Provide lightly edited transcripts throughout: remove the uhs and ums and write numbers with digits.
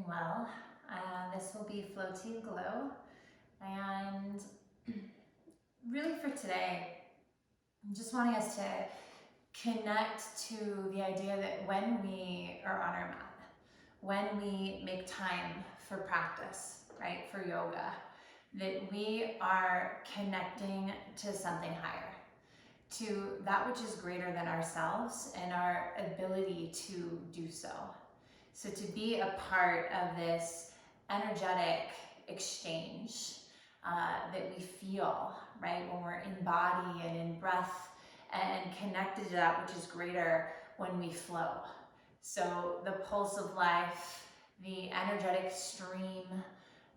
well. This will be Floating Glow, and really for today, I'm just wanting us to connect to the idea that when we are on our mat, when we make time for practice, right, for yoga, that we are connecting to something higher, to that which is greater than ourselves and our ability to do so. So to be a part of this energetic exchange that we feel, right, when we're in body and in breath and connected to that which is greater when we flow. So the pulse of life, the energetic stream,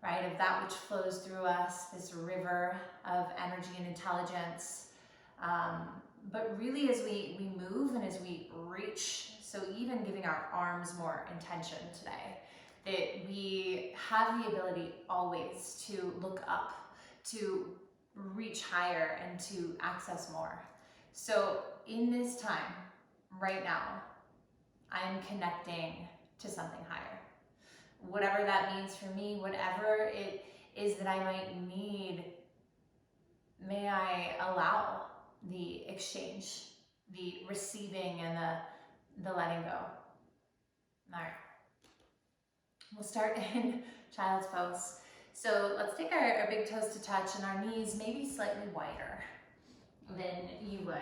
right, of that which flows through us, this river of energy and intelligence. But really as we move and as we reach, so even giving our arms more intention today, that we have the ability always to look up, to reach higher and to access more. So in this time, right now, I'm connecting to something higher. Whatever that means for me, whatever it is that I might need, may I allow the exchange, the receiving and the letting go. All right. We'll start in child's pose. So let's take our big toes to touch and our knees maybe slightly wider than you would.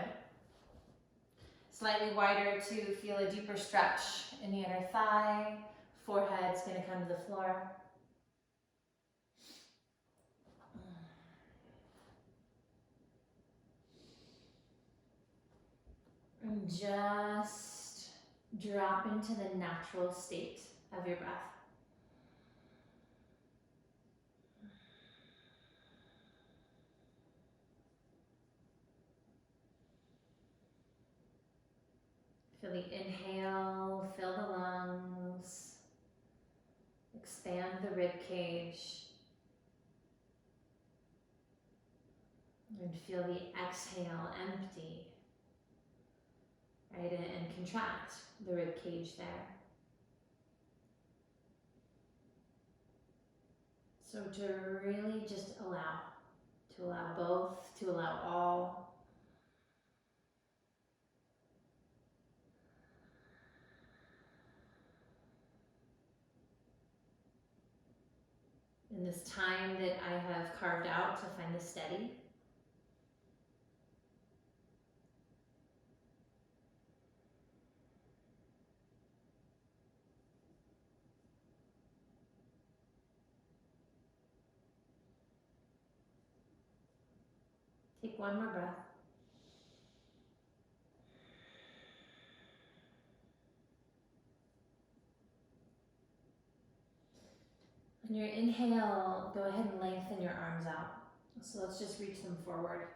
Slightly wider to feel a deeper stretch in the inner thigh. Forehead's going to come to the floor. And just drop into the natural state of your breath. Feel the inhale, fill the lungs, expand the rib cage, and feel the exhale empty, right, and contract the rib cage there. So to really just allow both, to allow all. In this time that I have carved out to find the steady. Take one more breath. On your inhale, go ahead and lengthen your arms out. So let's just reach them forward.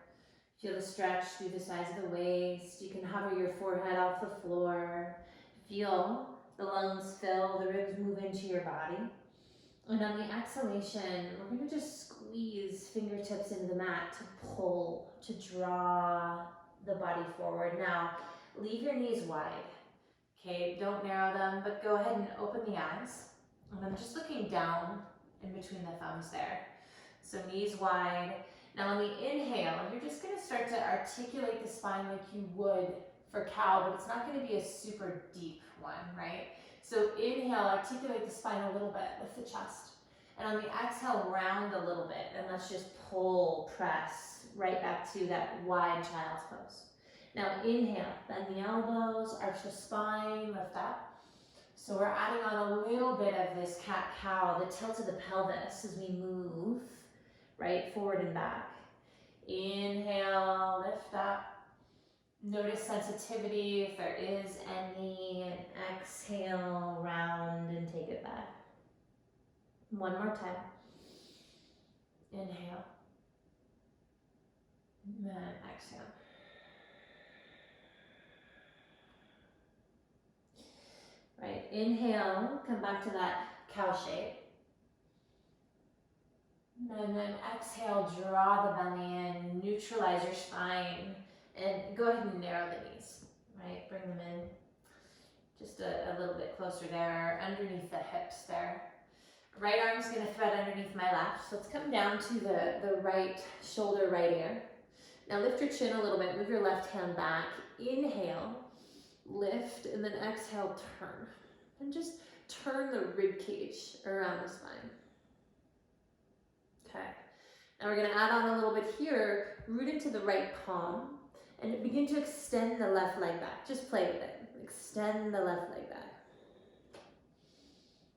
Feel the stretch through the sides of the waist. You can hover your forehead off the floor. Feel the lungs fill, the ribs move into your body. And on the exhalation, we're going to just squeeze fingertips into the mat to pull, to draw the body forward. Now, leave your knees wide. Okay, don't narrow them, but go ahead and open the eyes. And I'm just looking down in between the thumbs there. So knees wide. Now on the inhale, you're just going to start to articulate the spine like you would for cow, but it's not going to be a super deep one, right? So inhale, articulate the spine a little bit, lift the chest. And on the exhale, round a little bit, and let's just pull, press right back to that wide child's pose. Now inhale, bend the elbows, arch the spine, lift up. So we're adding on a little bit of this cat-cow, the tilt of the pelvis as we move, right, forward and back. Inhale, lift up. Notice sensitivity if there is any, and exhale, round and take it back. One more time. Inhale. And then exhale. Right, inhale, come back to that cow shape. And then exhale, draw the belly in, neutralize your spine, and go ahead and narrow the knees, right? Bring them in just a little bit closer there, underneath the hips there. Right arm's gonna thread underneath my left. So let's come down to the right shoulder, right ear. Now lift your chin a little bit, move your left hand back. Inhale, lift, and then exhale, turn. And just turn the rib cage around the spine. Okay. Now we're gonna add on a little bit here, root into the right palm, and begin to extend the left leg back. Just play with it. Extend the left leg back.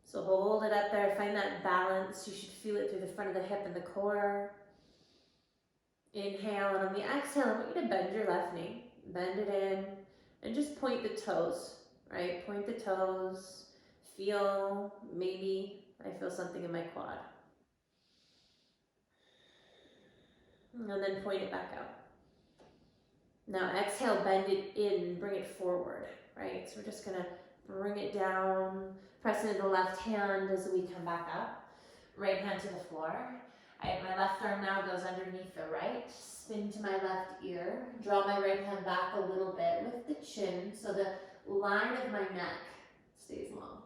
So hold it up there, find that balance. You should feel it through the front of the hip and the core. Inhale, and on the exhale, I want you to bend your left knee. Bend it in, and just point the toes, right? Point the toes. Feel, maybe I feel something in my quad. And then point it back out. Now exhale, bend it in, bring it forward, right? So we're just gonna bring it down, press into the left hand as we come back up. Right hand to the floor. My left arm now goes underneath the right. Spin to my left ear. Draw my right hand back a little bit with the chin so the line of my neck stays long.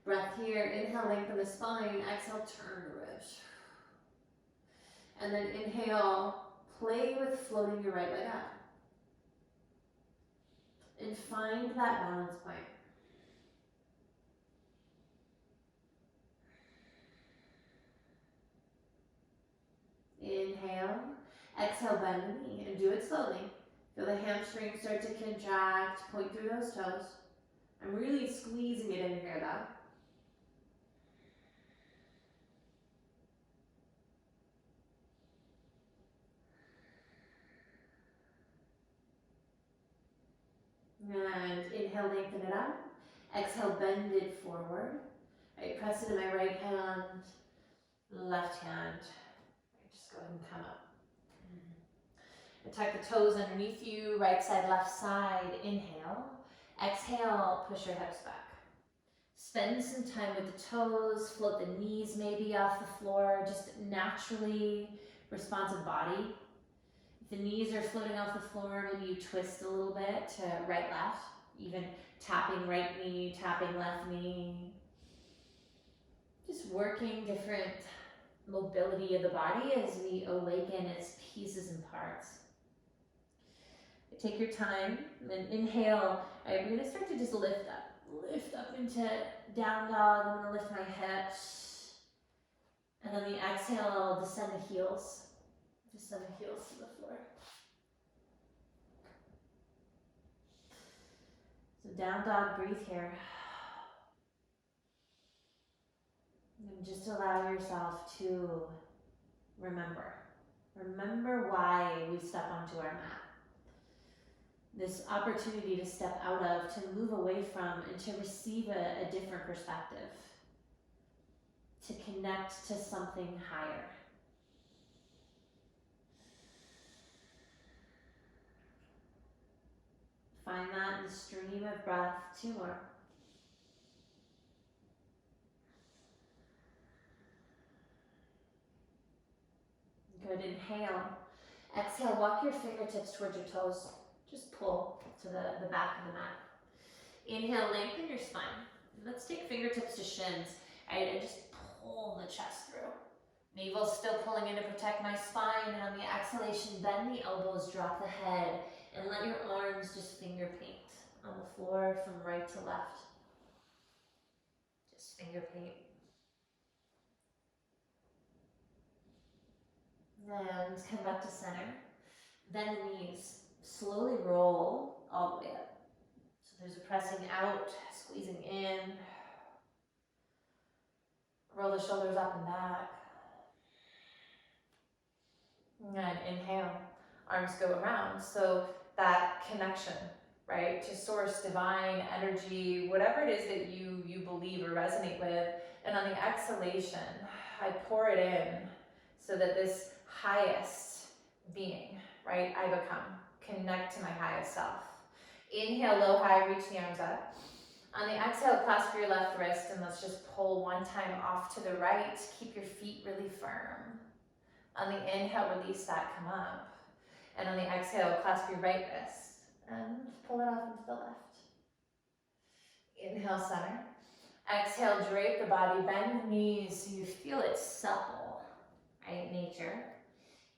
Breath here. Inhale, lengthen the spine. Exhale, turn the ribs. And then inhale, play with floating your right leg up. And find that balance point. Inhale, exhale, bend the knee, and do it slowly. Feel the hamstrings start to contract, point through those toes. I'm really squeezing it in here though. And inhale, lengthen it up. Exhale, bend it forward. Right, press into my right hand, left hand. Right, just go ahead and come up. And tuck the toes underneath you, right side, left side. Inhale. Exhale, push your hips back. Spend some time with the toes, float the knees maybe off the floor, just naturally responsive body. If the knees are floating off the floor, maybe you twist a little bit to right, left, even tapping right knee, tapping left knee. Just working different mobility of the body as we awaken its pieces and parts. Take your time, and then inhale. All right, we're gonna start to just lift up into down dog. I'm gonna lift my hips. And on the exhale, I'll descend the heels. Descend the heels to the floor. So down dog, breathe here. And just allow yourself to remember. Remember why we step onto our mat. This opportunity to step out of, to move away from, and to receive a different perspective. To connect to something higher. Find that in the stream of breath. 2 more. Good, inhale. Exhale, walk your fingertips towards your toes. Just pull to the back of the mat. Inhale, lengthen your spine. Let's take fingertips to shins. All right, and just pull the chest through. Navel still pulling in to protect my spine. And on the exhalation, bend the elbows, drop the head, and let your arms just finger paint on the floor from right to left. Just finger paint. And come back to center. Bend the knees. Slowly roll all the way up. So there's a pressing out, squeezing in. Roll the shoulders up and back. And inhale, arms go around. So that connection, right, to source, divine, energy, whatever it is that you believe or resonate with. And on the exhalation, I pour it in so that this highest being, right, I become. Connect to my highest self. Inhale, low, high, reach the arms up. On the exhale, clasp your left wrist and let's just pull one time off to the right. Keep your feet really firm. On the inhale, release that, come up. And on the exhale, clasp your right wrist and pull it off into the left. Inhale, center. Exhale, drape the body, bend the knees so you feel it supple, right? Nature.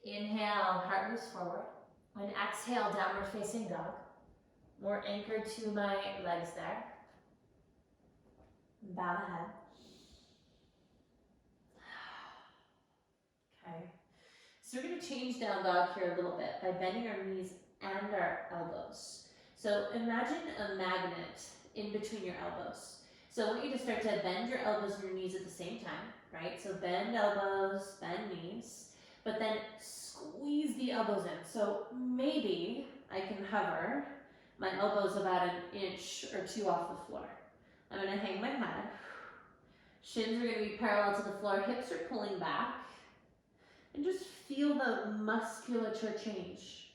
Inhale, heart moves forward. And exhale, downward facing dog. More anchored to my legs there. Bow the head. Okay. So we're going to change down dog here a little bit by bending our knees and our elbows. So imagine a magnet in between your elbows. So I want you to start to bend your elbows and your knees at the same time, right? So bend elbows, bend knees, but then squeeze the elbows in. So maybe I can hover my elbows about an inch or two off the floor. I'm going to hang my head. Shins are going to be parallel to the floor. Hips are pulling back. And just feel the musculature change,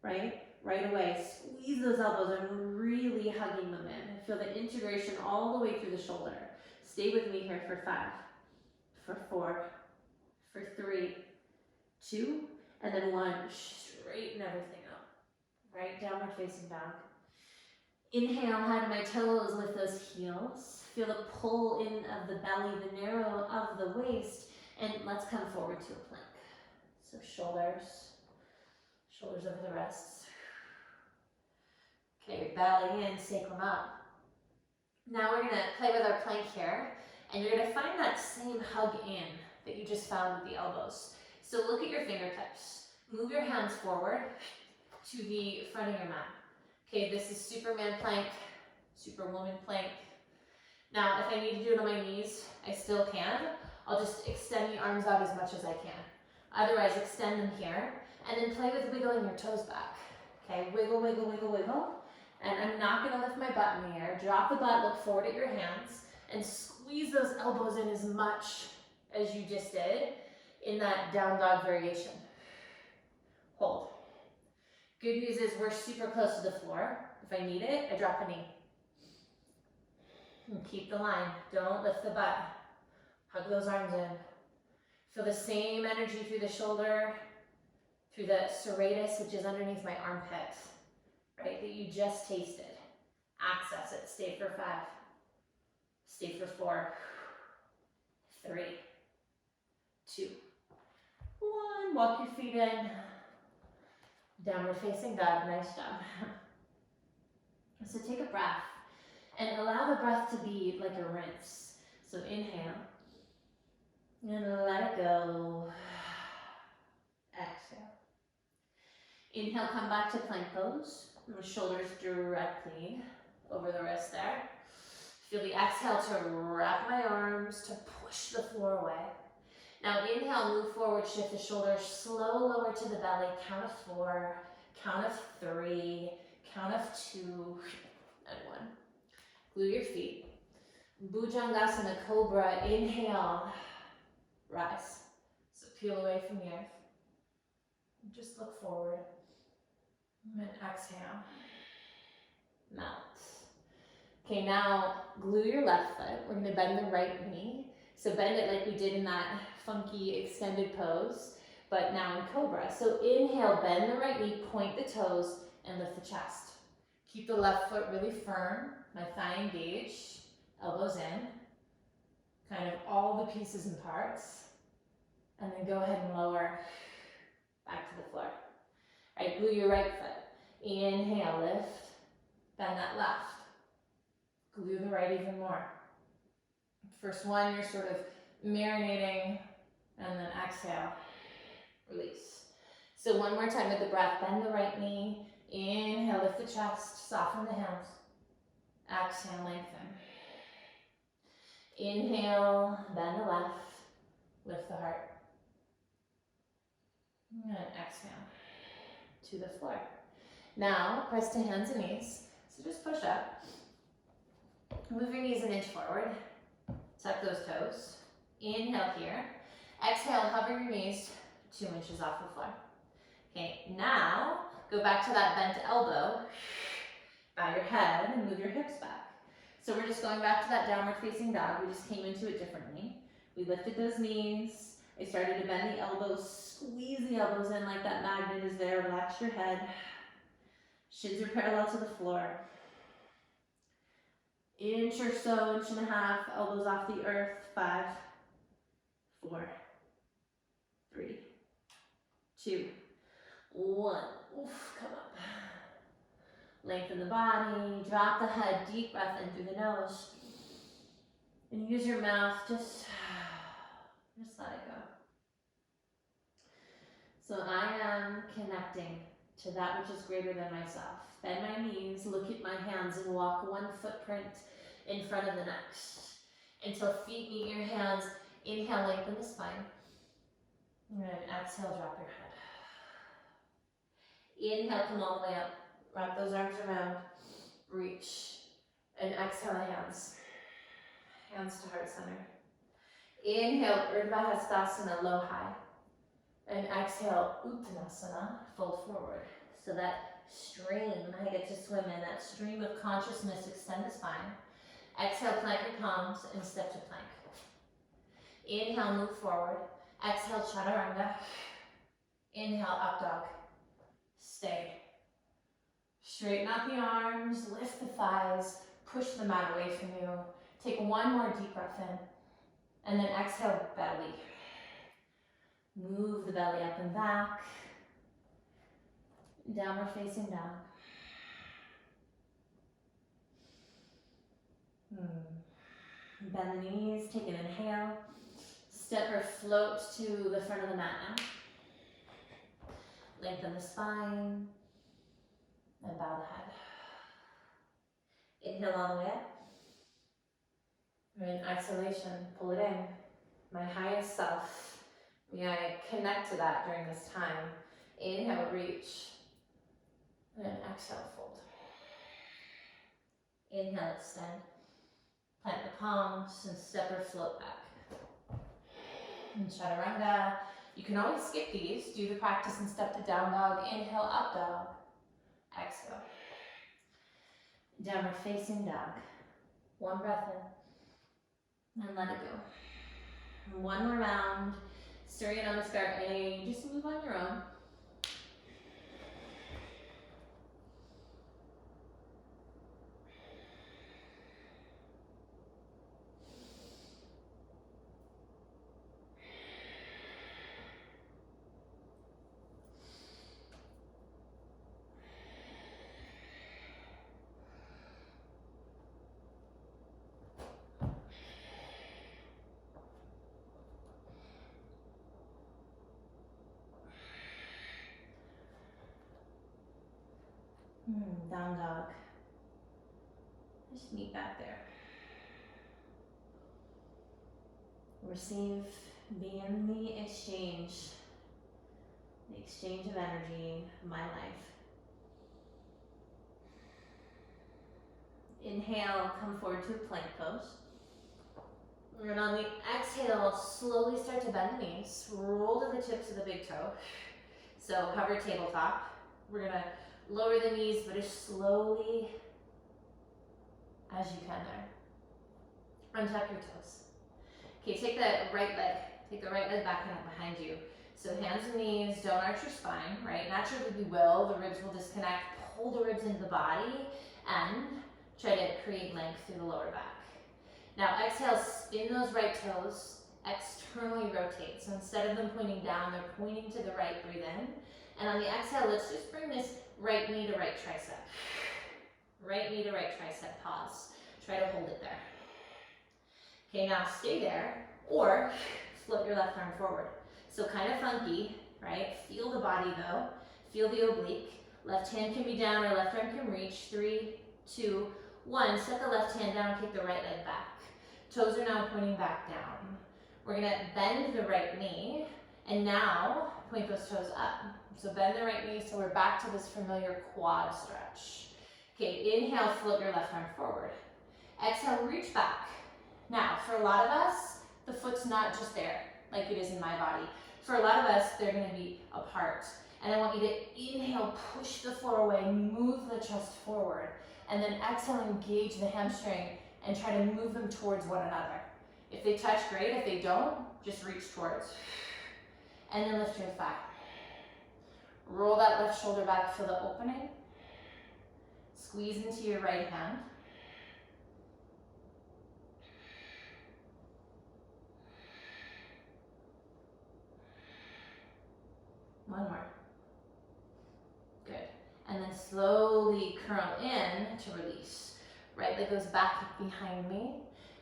right? Right away. Squeeze those elbows. I'm really hugging them in. Feel the integration all the way through the shoulder. Stay with me here for 5, for 4, for 3, 2, and then 1. Straighten everything up. Right? Downward facing dog. Inhale, head to my toes, lift those heels. Feel the pull in of the belly, the narrow of the waist, and let's come forward to a plank. So shoulders over the wrists. Okay, belly in, sacrum up. Now we're gonna play with our plank here, and you're gonna find that same hug in that you just found with the elbows. So look at your fingertips. Move your hands forward to the front of your mat. Okay, this is Superman plank, Superwoman plank. Now, if I need to do it on my knees, I still can. I'll just extend the arms out as much as I can. Otherwise, extend them here, and then play with wiggling your toes back. Okay, wiggle, wiggle, wiggle, wiggle. And I'm not gonna lift my butt in the air. Drop the butt, look forward at your hands, and squeeze those elbows in as much as you just did in that down dog variation. Hold. Good news is we're super close to the floor. If I need it, I drop a knee. And keep the line. Don't lift the butt. Hug those arms in. Feel the same energy through the shoulder, through the serratus, which is underneath my armpit, right, that you just tasted. Access it. Stay for 5. Stay for 4. 3. 2. 1. Walk your feet in. Downward facing dog. Nice job. So take a breath and allow the breath to be like a rinse. So inhale and let it go. Exhale. Inhale, come back to plank pose. Shoulders directly over the wrist there. Feel the exhale to wrap my arms, to push the floor away. Now inhale, move forward, shift the shoulders, slow lower to the belly, count of 4, count of 3, count of 2, and 1. Glue your feet. Bhujangasana, Cobra, inhale, rise. So peel away from the earth. Just look forward. And exhale, melt. Okay, now glue your left foot. We're gonna bend the right knee. So bend it like we did in that funky extended pose, but now in Cobra. So inhale, bend the right knee, point the toes, and lift the chest. Keep the left foot really firm, my thigh engaged, elbows in, kind of all the pieces and parts, and then go ahead and lower back to the floor. All right, glue your right foot. Inhale, lift, bend that left. Glue the right even more. First one, you're sort of marinating, and then exhale, release. So one more time with the breath, bend the right knee, inhale, lift the chest, soften the hands. Exhale, lengthen. Inhale, bend the left, lift the heart. And exhale to the floor. Now, press to hands and knees. So just push up. Move your knees an inch forward. Tuck those toes. Inhale here. Exhale, hover your knees 2 inches off the floor. Okay, now go back to that bent elbow. Bow your head and move your hips back. So we're just going back to that downward facing dog. We just came into it differently. We lifted those knees. I started to bend the elbows, squeeze the elbows in like that magnet is there. Relax your head. Shins are parallel to the floor. Inch or so, inch and a half, elbows off the earth. 5, 4, 3, 2, 1. Oof, come up. Lengthen the body, drop the head, deep breath in through the nose. And use your mouth, just let it go. So I am connecting to that which is greater than myself. Bend my knees, look at my hands, and walk one footprint in front of the next. Until feet meet your hands. Inhale, lengthen the spine. And exhale, drop your head. Inhale, come all the way up. Wrap those arms around. Reach. And exhale, hands. Hands to heart center. Inhale, Urdhva Hastasana, low high. And exhale, Uttanasana, fold forward. So that stream, I get to swim in, that stream of consciousness, extend the spine. Exhale, plant your palms and step to plank. Inhale, move forward. Exhale, Chaturanga. Inhale, up dog. Stay. Straighten out the arms, lift the thighs, push the mat away from you. Take one more deep breath in. And then exhale, belly. Move the belly up and back. Downward facing dog. Bend the knees, take an inhale. Step or float to the front of the mat now. Lengthen the spine. And bow the head. Inhale all the way up. And exhalation, pull it in. My highest self. May I connect to that during this time. Inhale, reach. And exhale, fold. Inhale, extend. Plant the palms and step or float back. And Chaturanga. You can always skip these. Do the practice and step to down dog. Inhale, up dog. Exhale. Downward facing dog. One breath in. And let it go. One more round. Surya Namaskar A. Just move on your own. Down dog. Just meet back there. Receive, be in the exchange of energy, my life. Inhale, come forward to a plank pose. And on the exhale, slowly start to bend the knees. Roll to the tips of the big toe. So hover tabletop. We're gonna lower the knees, but as slowly as you can there. Untuck your toes. Okay, take the right leg back and up behind you. So hands and knees, don't arch your spine, right? Naturally we will, the ribs will disconnect. Pull the ribs into the body and try to create length through the lower back. Now exhale, spin those right toes, externally rotate. So instead of them pointing down, they're pointing to the right, breathe in. And on the exhale, let's just bring this right knee to right tricep. Right knee to right tricep, pause. Try to hold it there. Okay, now stay there, or float your left arm forward. So kind of funky, right? Feel the body though. Feel the oblique. Left hand can be down or left arm can reach. 3, 2, 1. Set the left hand down, kick the right leg back. Toes are now pointing back down. We're gonna bend the right knee, and now point those toes up. So bend the right knee, so we're back to this familiar quad stretch. Okay, inhale, float your left arm forward. Exhale, reach back. Now, for a lot of us, the foot's not just there, like it is in my body. For a lot of us, they're gonna be apart. And I want you to inhale, push the floor away, move the chest forward, and then exhale, engage the hamstring and try to move them towards one another. If they touch, great. If they don't, just reach towards. And then lift your thigh. Roll that left shoulder back, feel the opening. Squeeze into your right hand. slowly curl in to release. Right leg goes back behind me.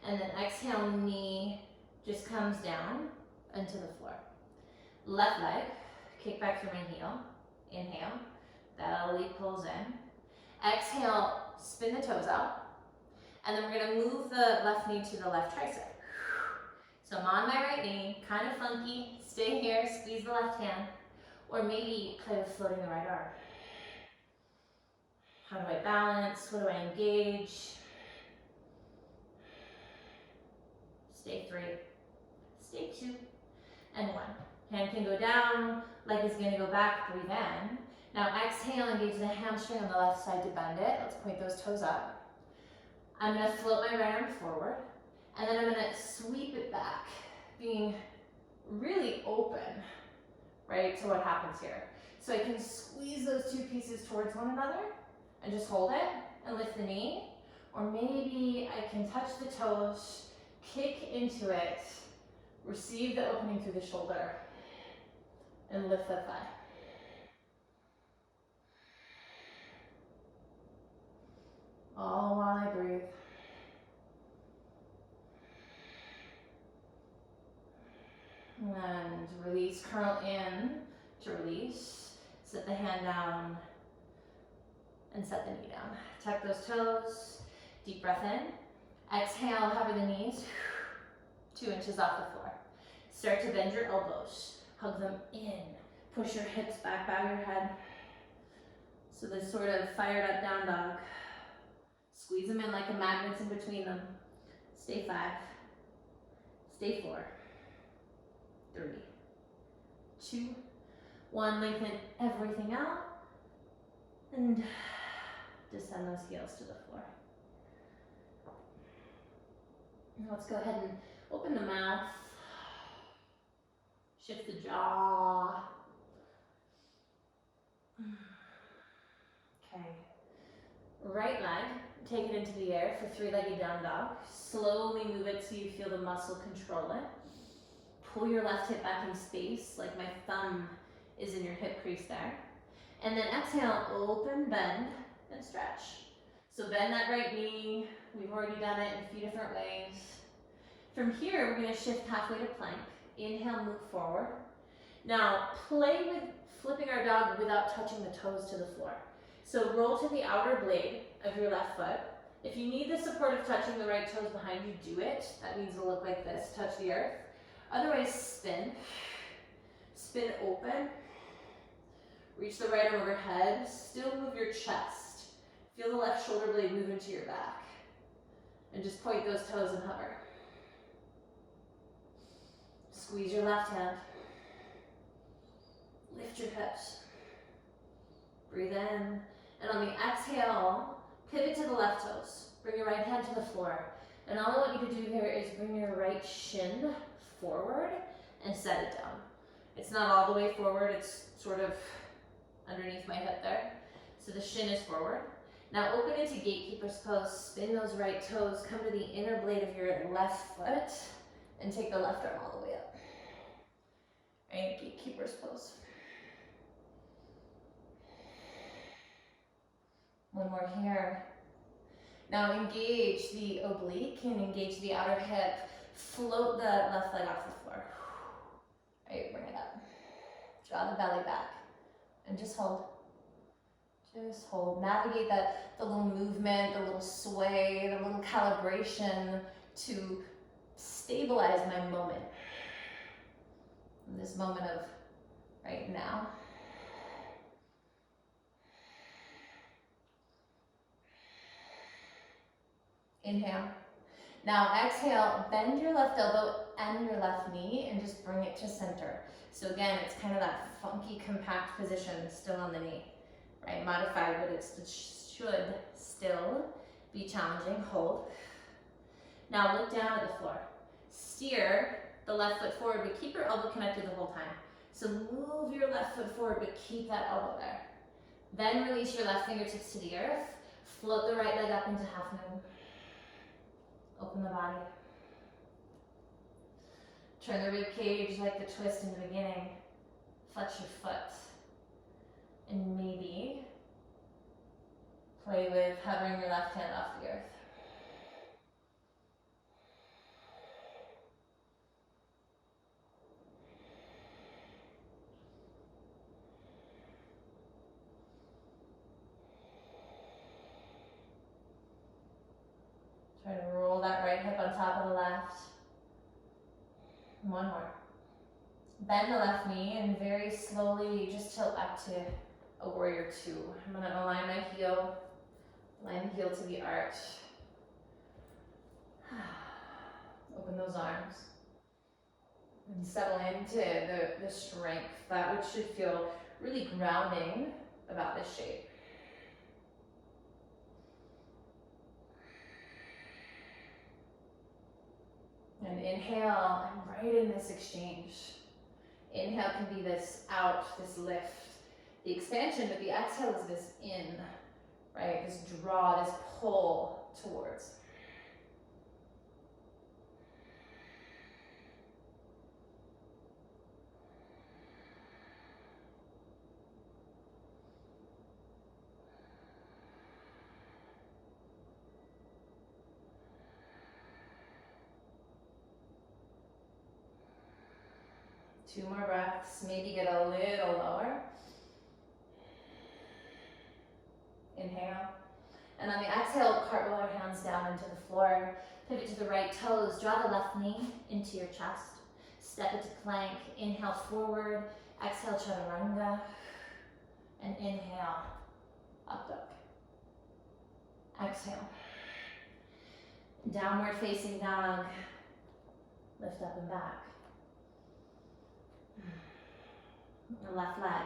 And then exhale, knee just comes down into the floor. Left leg, kick back through my heel. Inhale, belly pulls in. Exhale, spin the toes out. And then we're gonna move the left knee to the left tricep. So I'm on my right knee, kind of funky. Stay here, squeeze the left hand. Or maybe play with floating the right arm. How do I balance? What do I engage? Stay 3, stay 2, and 1. Hand can go down, leg is gonna go back, breathe in. Now exhale, engage the hamstring on the left side to bend it. Let's point those toes up. I'm gonna float my right arm forward, and then I'm gonna sweep it back, being really open, right, to what happens here. So I can squeeze those two pieces towards one another, and just hold it, and lift the knee. Or maybe I can touch the toes, kick into it, receive the opening through the shoulder, and lift the thigh. All while I breathe. And release, curl in to release. Set the hand down and set the knee down. Tuck those toes, deep breath in. Exhale, hover the knees 2 inches off the floor. Start to bend your elbows, hug them in. Push your hips back, bow your head. So this sort of fired up down dog. Squeeze them in like a magnet in between them. Stay 5, stay 4, 3, 2, 1. Lengthen everything out. And descend those heels to the floor. Let's go ahead and open the mouth. Shift the jaw. Okay. Right leg, take it into the air for 3-legged down dog. Slowly move it so you feel the muscle control it. Pull your left hip back in space, like my thumb is in your hip crease there. And then exhale, open, bend, and stretch. So bend that right knee. We've already done it in a few different ways. From here, we're gonna shift halfway to plank. Inhale, move forward. Now, play with flipping our dog without touching the toes to the floor. So roll to the outer blade of your left foot. If you need the support of touching the right toes behind you, do it. That means it'll look like this, touch the earth. Otherwise, spin. Spin open. Reach the right arm overhead. Still move your chest. Feel the left shoulder blade move into your back. And just point those toes and hover. Squeeze your left hand. Lift your hips. Breathe in. And on the exhale, pivot to the left toes. Bring your right hand to the floor. And all I want you to do here is bring your right shin forward and set it down. It's not all the way forward, it's sort of underneath my hip there. So the shin is forward. Now open into gatekeeper's pose, spin those right toes, come to the inner blade of your left foot, and take the left arm all the way up. Right, gatekeeper's pose. One more here. Now engage the oblique and engage the outer hip. Float the left leg off the floor. Right, bring it up. Draw the belly back. And just hold. Just hold. Navigate the little movement, the little sway, the little calibration to stabilize my moment. In this moment of right now. Inhale. Now exhale, bend your left elbow and your left knee and just bring it to center. So again, it's kind of that funky, compact position still on the knee, right? Modified, but it should still be challenging. Hold. Now look down at the floor. Steer the left foot forward, but keep your elbow connected the whole time. So move your left foot forward, but keep that elbow there. Then release your left fingertips to the earth. Float the right leg up into half moon. Open the body. Turn the rib cage like the twist in the beginning. Flex your foot. And maybe Play with hovering your left hand off the earth. Try to roll that right hip on top of the left. One more. Bend the left knee and very slowly just tilt up to a warrior two. I'm going to align my heel, align the heel to the arch. Open those arms. And settle into the strength, that which should feel really grounding about this shape. And inhale, I'm right in this exchange. Inhale can be this out, this lift, the expansion, but the exhale is this in, right? This draw, this pull towards. Two more breaths, maybe get a little lower. Inhale. And on the exhale, cartwheel our hands down into the floor. Pivot to the right toes. Draw the left knee into your chest. Step into plank. Inhale forward. Exhale chaturanga. And inhale, up dog. Exhale. Downward facing dog. Lift up and back. The left leg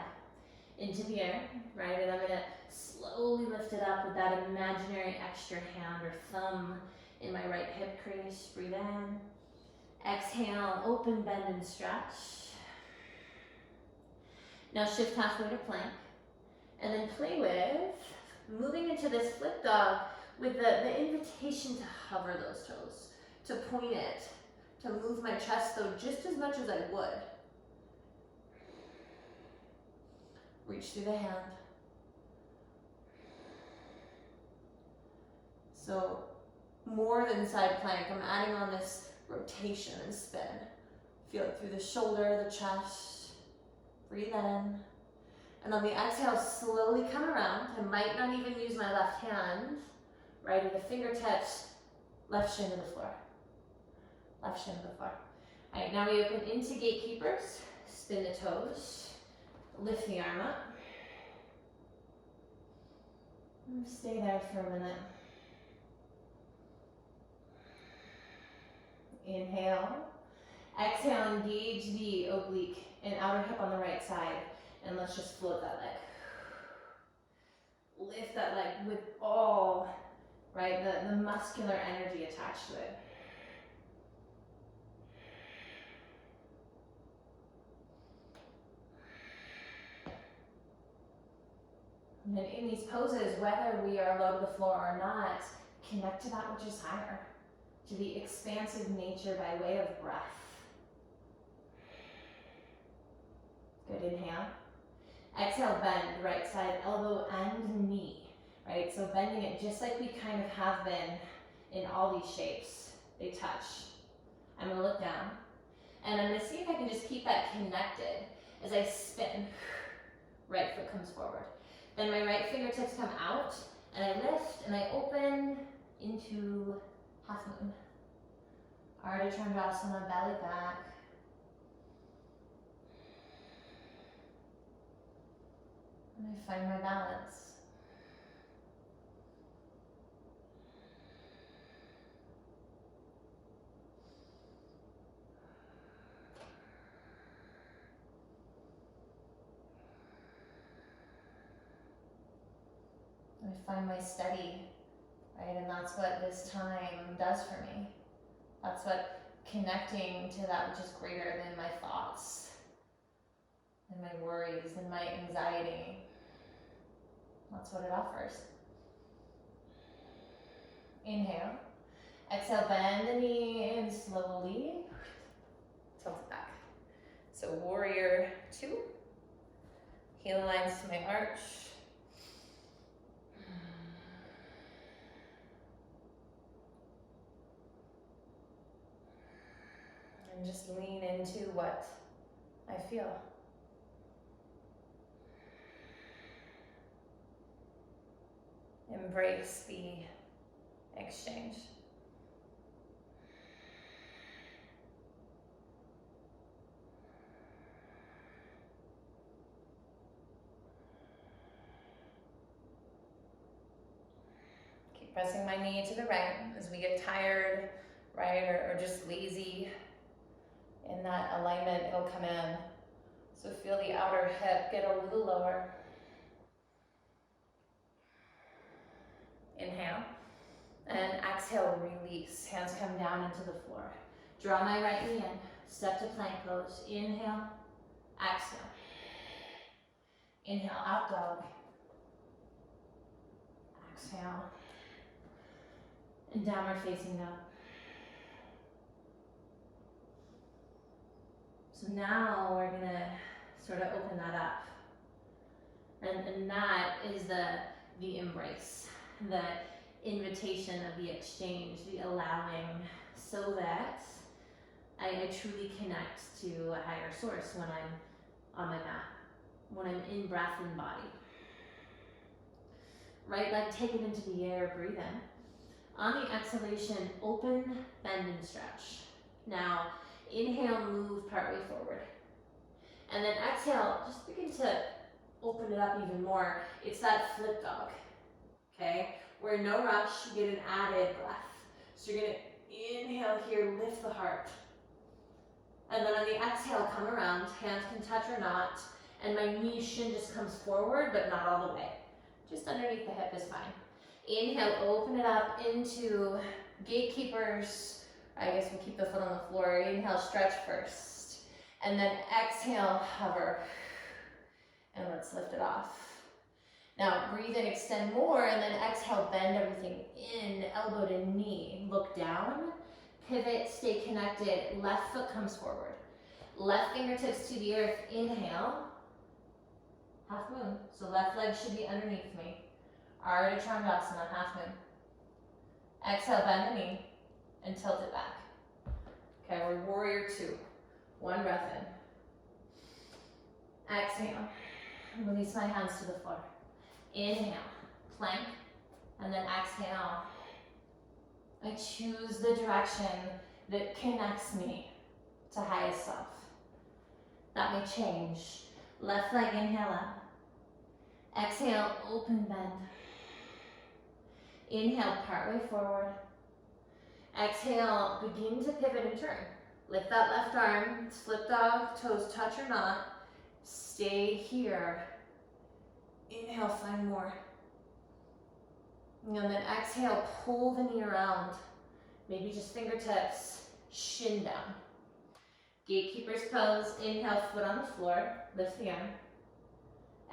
into the air, right? And I'm gonna slowly lift it up with that imaginary extra hand or thumb in my right hip crease. Breathe in. Exhale, open, bend, and stretch. Now shift halfway to plank. And then play with moving into this flip dog with the invitation to hover those toes, to point it, to move my chest though just as much as I would. Reach through the hand. So more than side plank, I'm adding on this rotation and spin. Feel it through the shoulder, the chest. Breathe in. And on the exhale, slowly come around. I might not even use my left hand. Right at the fingertips, left shin to the floor. Left shin to the floor. All right, now we open into gatekeepers. Spin the toes. Lift the arm up. And stay there for a minute. Inhale. Exhale, engage the oblique and outer hip on the right side. And let's just float that leg. Lift that leg with all, right, the muscular energy attached to it. And in these poses, whether we are low to the floor or not, connect to that which is higher, to the expansive nature by way of breath. Good, inhale. Exhale, bend, right side elbow and knee, right? So bending it just like we kind of have been in all these shapes. They touch. I'm gonna look down, and I'm gonna see if I can just keep that connected as I spin. Right foot comes forward. Then my right fingertips come out, and I lift, and I open into half moon. Ardha Chandrasana, belly back. And I find my balance. I find my steady, right? And that's what this time does for me. That's what connecting to that which is greater than my thoughts, and my worries, and my anxiety. That's what it offers. Inhale. Exhale, bend the knee and slowly tilt it back. So warrior two. Heel aligns to my arch. And just lean into what I feel. Embrace the exchange. Keep pressing my knee to the right as we get tired, right, or just lazy. In that alignment, it'll come in. So feel the outer hip get a little lower. Inhale. And exhale, release. Hands come down into the floor. Draw my right knee in. Step to plank pose. Inhale. Exhale. Inhale, out dog. Exhale. And downward facing dog. So now we're gonna sort of open that up. And that is the embrace, the invitation of the exchange, the allowing, so that I truly connect to a higher source when I'm on my mat, when I'm in breath and body. Right leg taken into the air, breathe in. On the exhalation, open, bend, and stretch. Now, inhale, move partway forward. And then exhale, just begin to open it up even more. It's that flip dog, okay? We're in no rush, you get an added breath. So you're gonna inhale here, lift the heart. And then on the exhale, come around, hands can touch or not, and my knee shin just comes forward, but not all the way. Just underneath the hip is fine. Inhale, open it up into gatekeepers. I guess we'll keep the foot on the floor. Inhale, stretch first. And then exhale, hover. And let's lift it off. Now breathe in, extend more, and then exhale, bend everything in, elbow to knee. Look down, pivot, stay connected. Left foot comes forward. Left fingertips to the earth, inhale. Half moon, so left leg should be underneath me. Ardha Chandrasana, half moon. Exhale, bend the knee and tilt it back. Okay, we're warrior two. One breath in. Exhale, release my hands to the floor. Inhale, plank, and then exhale. I choose the direction that connects me to highest self. That may change. Left leg, inhale up. Exhale, open bend. Inhale, partway forward. Exhale, begin to pivot and turn. Lift that left arm, it's flip dog, toes touch or not. Stay here. Inhale, find more. And then exhale, pull the knee around. Maybe just fingertips, shin down. Gatekeeper's pose, inhale, foot on the floor, lift the arm.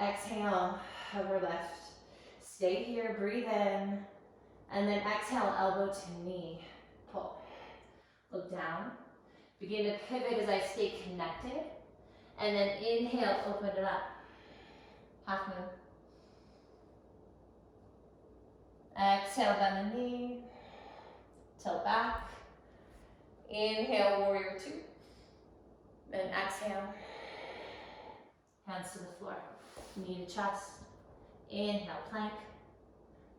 Exhale, hover lift. Stay here, breathe in. And then exhale, elbow to knee, pull. Look down. Begin to pivot as I stay connected. And then inhale, open it up. Half moon. Exhale, bend the knee. Tilt back. Inhale, warrior two. And exhale. Hands to the floor. Knee to chest. Inhale, plank.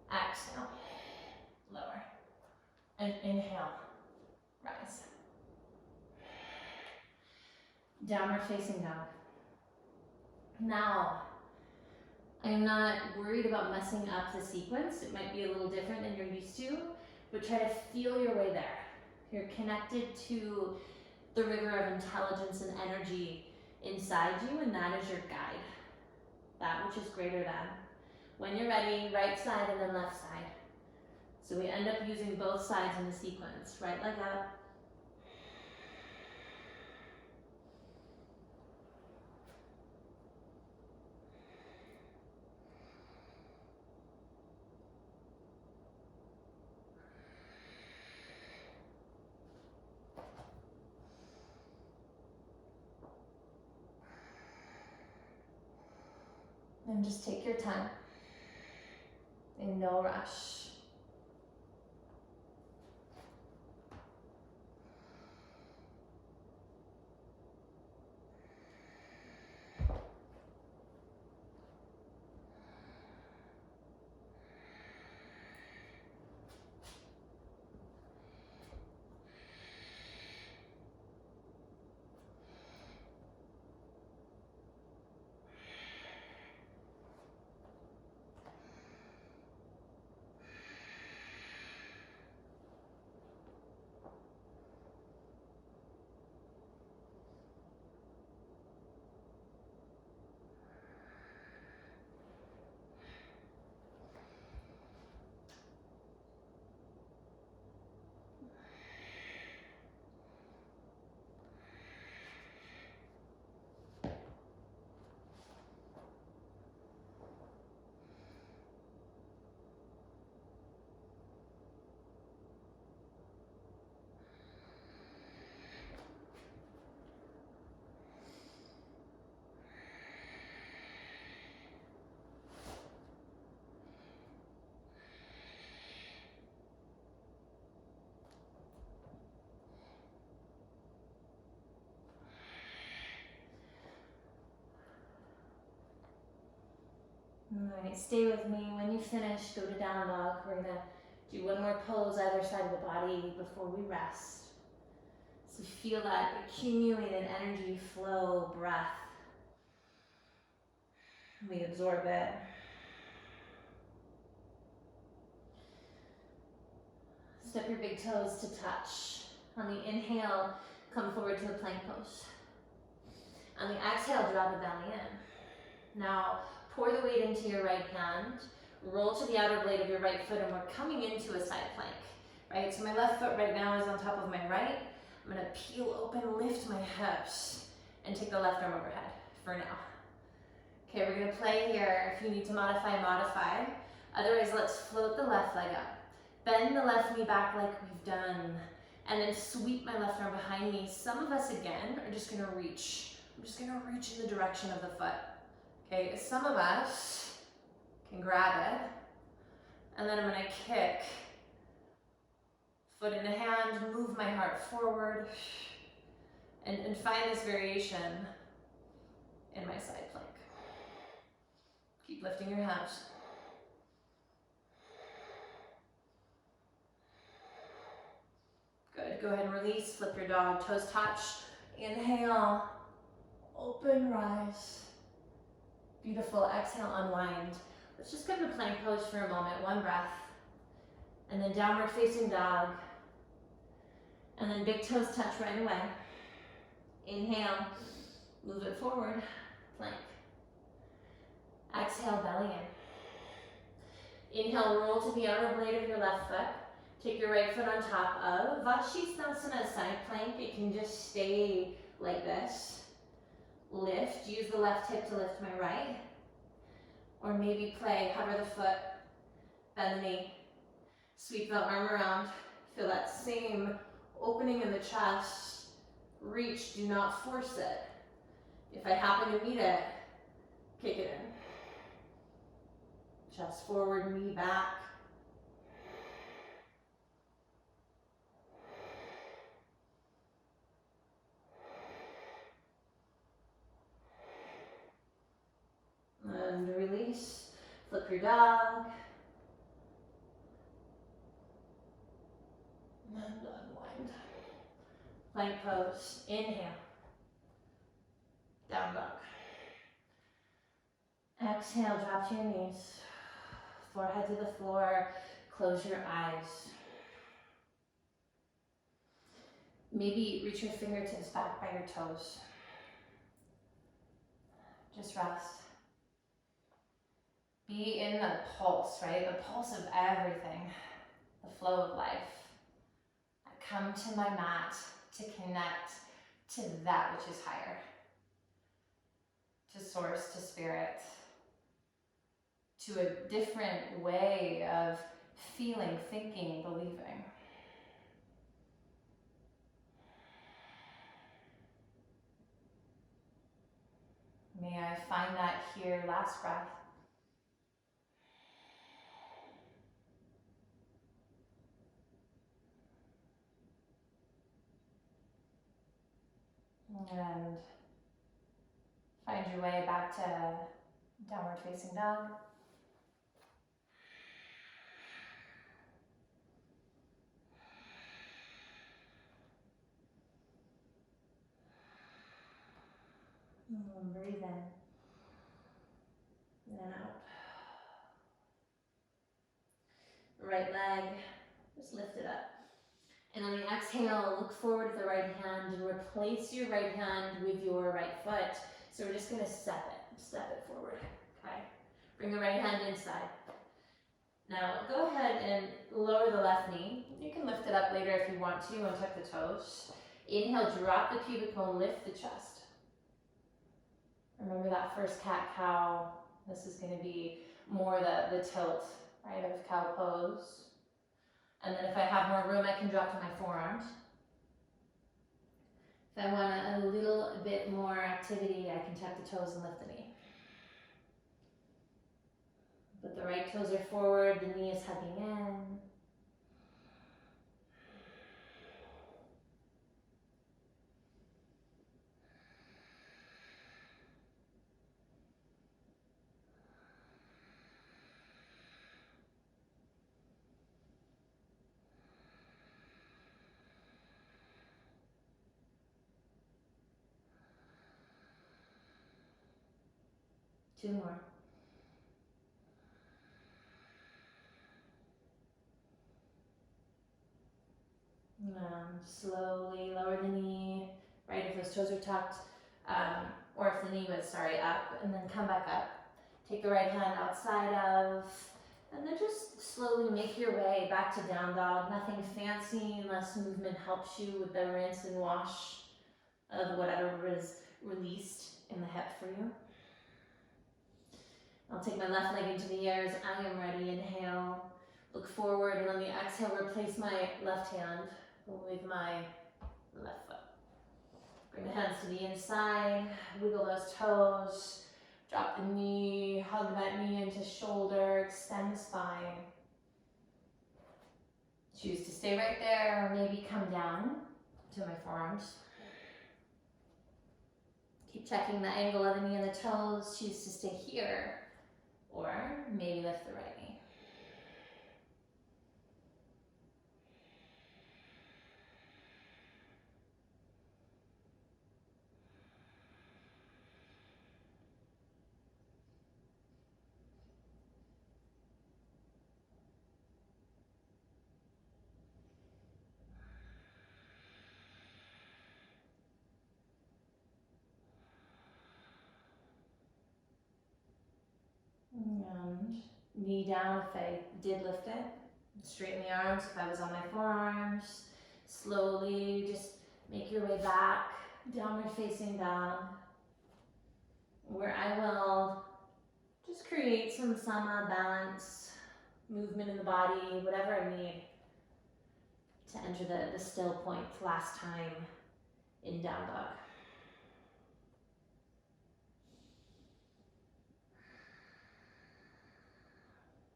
Exhale, lower. And inhale, rise. Downward facing dog. Now, I'm not worried about messing up the sequence. It might be a little different than you're used to, but try to feel your way there. You're connected to the river of intelligence and energy inside you, and that is your guide. That which is greater than. When you're ready, right side and then left side. So we end up using both sides in the sequence. Right leg up. And just take your time. In no rush. Alright, stay with me. When you finish, go to down dog. We're gonna do one more pose either side of the body before we rest. So feel that accumulated energy, flow, breath. We absorb it. Step your big toes to touch. On the inhale, come forward to a plank pose. On the exhale, draw the belly in. Now, pour the weight into your right hand. Roll to the outer blade of your right foot, and we're coming into a side plank. Right, so my left foot right now is on top of my right. I'm gonna peel open, lift my hips, and take the left arm overhead for now. Okay, we're gonna play here. If you need to modify, modify. Otherwise, let's float the left leg up. Bend the left knee back like we've done, and then sweep my left arm behind me. Some of us, again, are just gonna reach. I'm just gonna reach in the direction of the foot. Okay, some of us can grab it, and then I'm gonna kick. Foot in the hand, move my heart forward, and find this variation in my side plank. Keep lifting your hips. Good, go ahead and release, flip your dog, toes touch. Inhale, open, rise. Beautiful, exhale, unwind. Let's just come to plank pose for a moment, one breath. And then downward facing dog. And then big toes touch right away. Inhale, move it forward, plank. Exhale, belly in. Inhale, roll to the outer blade of your left foot. Take your right foot on top of Vashisthasana, side plank. It can just stay like this. Lift, use the left hip to lift my right. Or maybe play, hover the foot, bend the knee. Sweep the arm around. Feel that same opening in the chest. Reach, do not force it. If I happen to meet it, kick it in. Chest forward, knee back. And release, flip your dog. And unwind. Plank pose, inhale. Down dog. Exhale, drop to your knees. Forehead to the floor, close your eyes. Maybe reach your fingertips back by your toes. Just rest. Be in the pulse, right? The pulse of everything, the flow of life. I come to my mat to connect to that which is higher, to source, to spirit, to a different way of feeling, thinking, believing. May I find that here, last breath. And find your way back to downward facing dog. And breathe in and out. Right leg, just lift it up. And on the exhale, look forward with the right hand and replace your right hand with your right foot. So we're just gonna step it forward, okay? Bring the right hand inside. Now go ahead and lower the left knee. You can lift it up later if you want to, untuck the toes. Inhale, drop the pubic bone, lift the chest. Remember that first cat-cow. This is gonna be more the tilt, right, of cow pose. And then if I have more room, I can drop to my forearms. If I want a little bit more activity, I can tuck the toes and lift the knee. But the right toes are forward, the knee is hugging in. 2 more. Slowly lower the knee, right if those toes are tucked, or if the knee was, up, and then come back up. Take the right hand outside of, and then just slowly make your way back to down dog. Nothing fancy unless movement helps you with the rinse and wash of whatever was released in the hip for you. I'll take my left leg into the air as I am ready. Inhale, look forward, and on the exhale, replace my left hand with my left foot. Bring the hands to the inside, wiggle those toes, drop the knee, hug that knee into shoulder, extend the spine. Choose to stay right there, or maybe come down to my forearms. Keep checking the angle of the knee and the toes. Choose to stay here, or maybe lift the right knee. And knee down if I did lift it. Straighten the arms if I was on my forearms. Slowly just make your way back, downward facing dog, where I will just create some sama balance, movement in the body, whatever I need to enter the still point last time in down dog.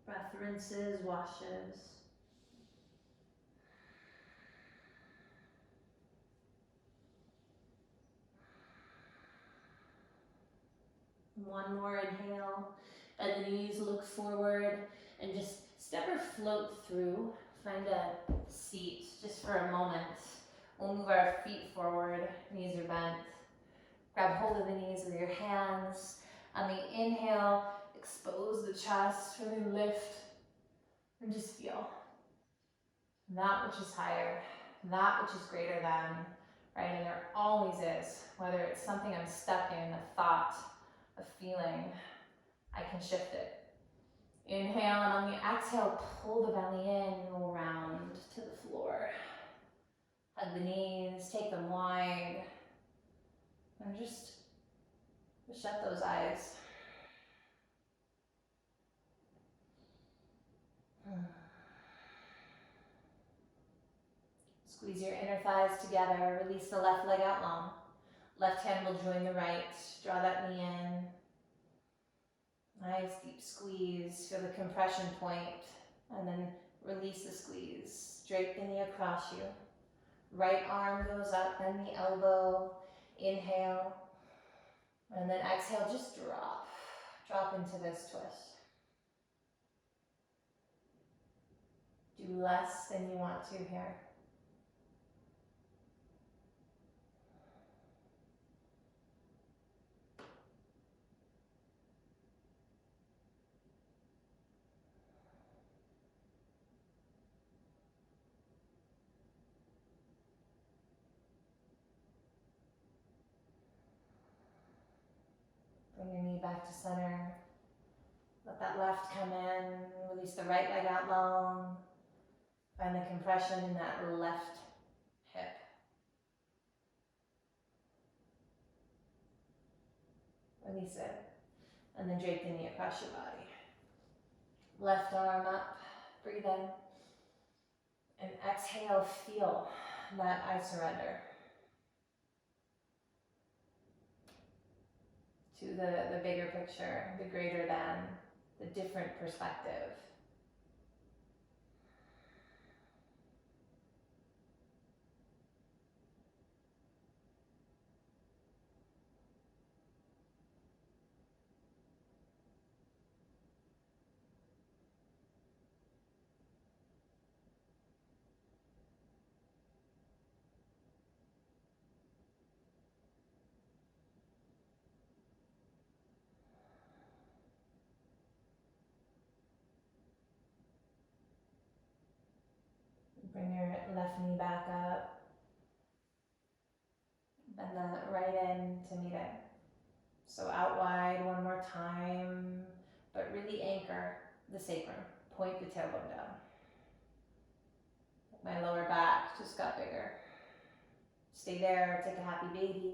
Breath rinses, washes. One more inhale, bend the knees, look forward, and just step or float through. Find a seat just for a moment. We'll move our feet forward, knees are bent. Grab hold of the knees with your hands. On the inhale, expose the chest, really lift, and just feel that which is higher, that which is greater than, right? And there always is, whether it's something I'm stuck in, a thought, a feeling, I can shift it. Inhale, and on the exhale, pull the belly in, roll round to the floor. Hug the knees, take them wide, and just shut those eyes. Squeeze your inner thighs together, release the left leg out long. Left hand will join the right, draw that knee in. Nice deep squeeze, feel the compression point, and then release the squeeze. Drape the knee across you. Right arm goes up, bend the elbow, inhale, and then exhale, just drop. Drop into this twist. Do less than you want to here. Bring your knee back to center. Let that left come in. Release the right leg out long. Find the compression in that left hip. Release it. And then drape the knee across your body. Left arm up. Breathe in. And exhale, feel that I surrender. To the bigger picture, the greater than, the different perspective. Bring your left knee back up. Bend the right end to meet it. So out wide one more time, but really anchor the sacrum. Point the tailbone down. My lower back just got bigger. Stay there, take a happy baby.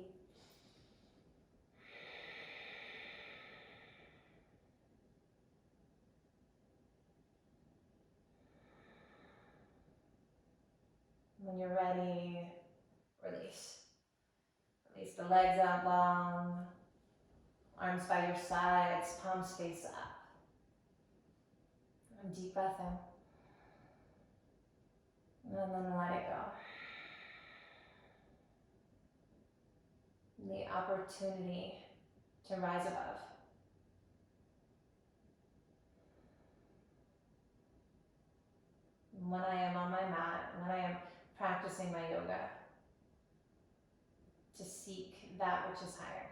When you're ready, release. Release the legs out long, arms by your sides, palms face up. And deep breath in. And then let it go. The opportunity to rise above. When I am on my mat, when I am practicing my yoga, to seek that which is higher.